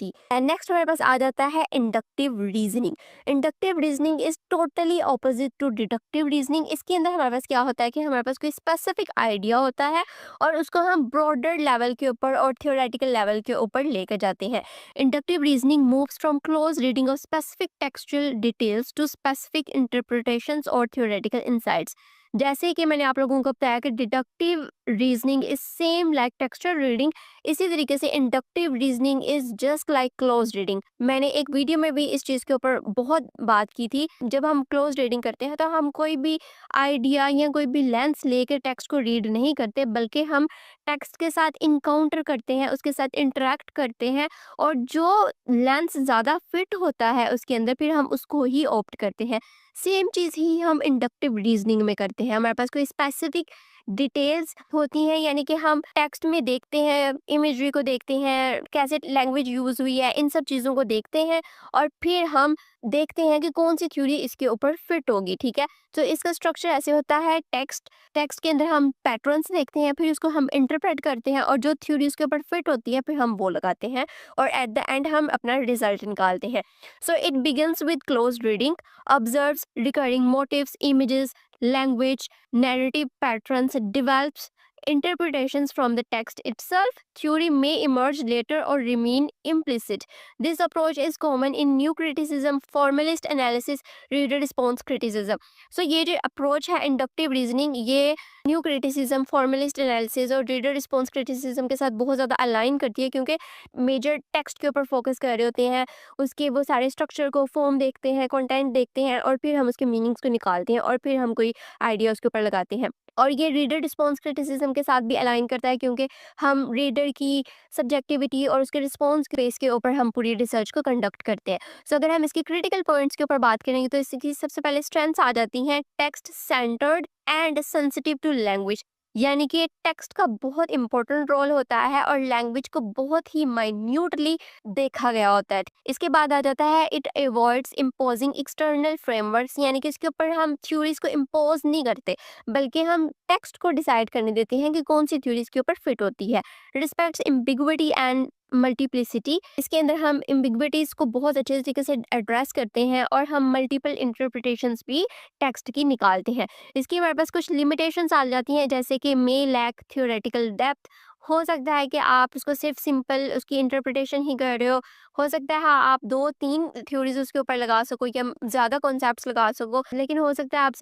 थी। And next हमारे पास आ जाता है inductive reasoning. Inductive reasoning is totally opposite to deductive reasoning. इसके अंदर हमारे पास क्या होता है कि हमारे पास कोई स्पेसिफिक आइडिया होता है और उसको हम ब्रॉडर लेवल के ऊपर और थियोरेटिकल लेवल के ऊपर लेकर जाते हैं। Inductive reasoning moves from close reading of specific textual details to specific interpretations और थियोरेटिकल इंसाइट्स। जैसे कि मैंने आप लोगों को बताया कि deductive reasoning is same like textual reading, इसी तरीके से inductive reasoning is just like close reading. मैंने एक वीडियो में भी इस चीज़ के ऊपर बहुत बात की थी। जब हम क्लोज रीडिंग करते हैं तो हम कोई भी आइडिया या कोई भी लेंस लेकर टेक्स्ट को रीड नहीं करते, बल्कि हम टेक्स्ट के साथ इनकाउंटर करते हैं, उसके साथ इंटरेक्ट करते हैं, और जो लेंस ज़्यादा फिट होता है उसके अंदर फिर हम उसको ही ऑप्ट करते हैं। सेम चीज़ ही हम इंडक्टिव रीजनिंग में करते हैं। हमारे पास कोई स्पेसिफिक डिटेल्स होती हैं, यानी कि हम टेक्स्ट में देखते हैं, इमेजरी को देखते हैं, कैसे लैंग्वेज यूज़ हुई है, इन सब चीज़ों को देखते हैं और फिर हम देखते हैं कि कौन सी थ्योरी इसके ऊपर फिट होगी। ठीक है, तो इसका स्ट्रक्चर ऐसे होता है। टेक्स्ट टेक्स्ट के अंदर हम पैटर्न्स देखते हैं, फिर उसको हम इंटरप्रेट करते हैं और जो थ्योरी उसके ऊपर फिट होती है फिर हम वो लगाते हैं और एट द एंड हम अपना रिजल्ट निकालते हैं। So it begins with close reading, observes recurring motifs, images, language, narrative patterns, develops interpretations from the text itself. Theory may emerge later or remain implicit. This approach is common in new criticism, formalist analysis, reader response criticism. So ये जो approach है inductive reasoning, ये new criticism, formalist analysis और reader response criticism के साथ बहुत ज़्यादा align करती है, क्योंकि मेजर टेक्स्ट के ऊपर फोकस कर रहे होते हैं, उसके वो सारे स्ट्रक्चर को, फॉर्म देखते हैं, कंटेंट देखते हैं और फिर हम उसके मीनिंग्स को निकालते हैं और फिर हम कोई आइडिया उसके ऊपर लगाते हैं। और ये रीडर रिस्पॉन्स क्रिटिसिज्म के साथ भी अलाइन करता है, क्योंकि हम रीडर की सब्जेक्टिविटी और उसके रिस्पॉन्स बेस के ऊपर हम पूरी रिसर्च को कंडक्ट करते हैं। सो अगर हम इसकी क्रिटिकल पॉइंट्स के ऊपर बात करेंगे तो इसकी सबसे पहले स्ट्रेंथ्स आ जाती हैं text centred and sensitive to language, यानी कि टेक्स्ट का बहुत इंपॉर्टेंट रोल होता है और लैंग्वेज को बहुत ही माइन्यूटली देखा गया होता है। इसके बाद आ जाता है it avoids imposing external frameworks, यानी कि इसके ऊपर हम थ्योरीज को इम्पोज नहीं करते, बल्कि हम टेक्स्ट को डिसाइड करने देते हैं कि कौन सी थ्योरीज के ऊपर फिट होती है। रिस्पेक्ट्स एम्बिगुइटी एंड मल्टीप्लिसिटी, इसके अंदर हम एम्बिगुइटीज को बहुत अच्छे तरीके से एड्रेस करते हैं और हम मल्टीपल इंटरप्रिटेशंस भी टेक्स्ट की निकालते हैं। इसकी हमारे पास कुछ लिमिटेशंस आ जाती हैं, जैसे कि मे लैक थ्योरेटिकल डेप्थ। हो सकता है कि आप उसको सिर्फ सिंपल उसकी इंटरप्रिटेशन ही कर रहे हो सकता है हाँ, आप 2-3 थ्योरीज उसके ऊपर लगा सको या ज़्यादा कॉन्सेप्ट्स लगा सको, लेकिन हो सकता है आप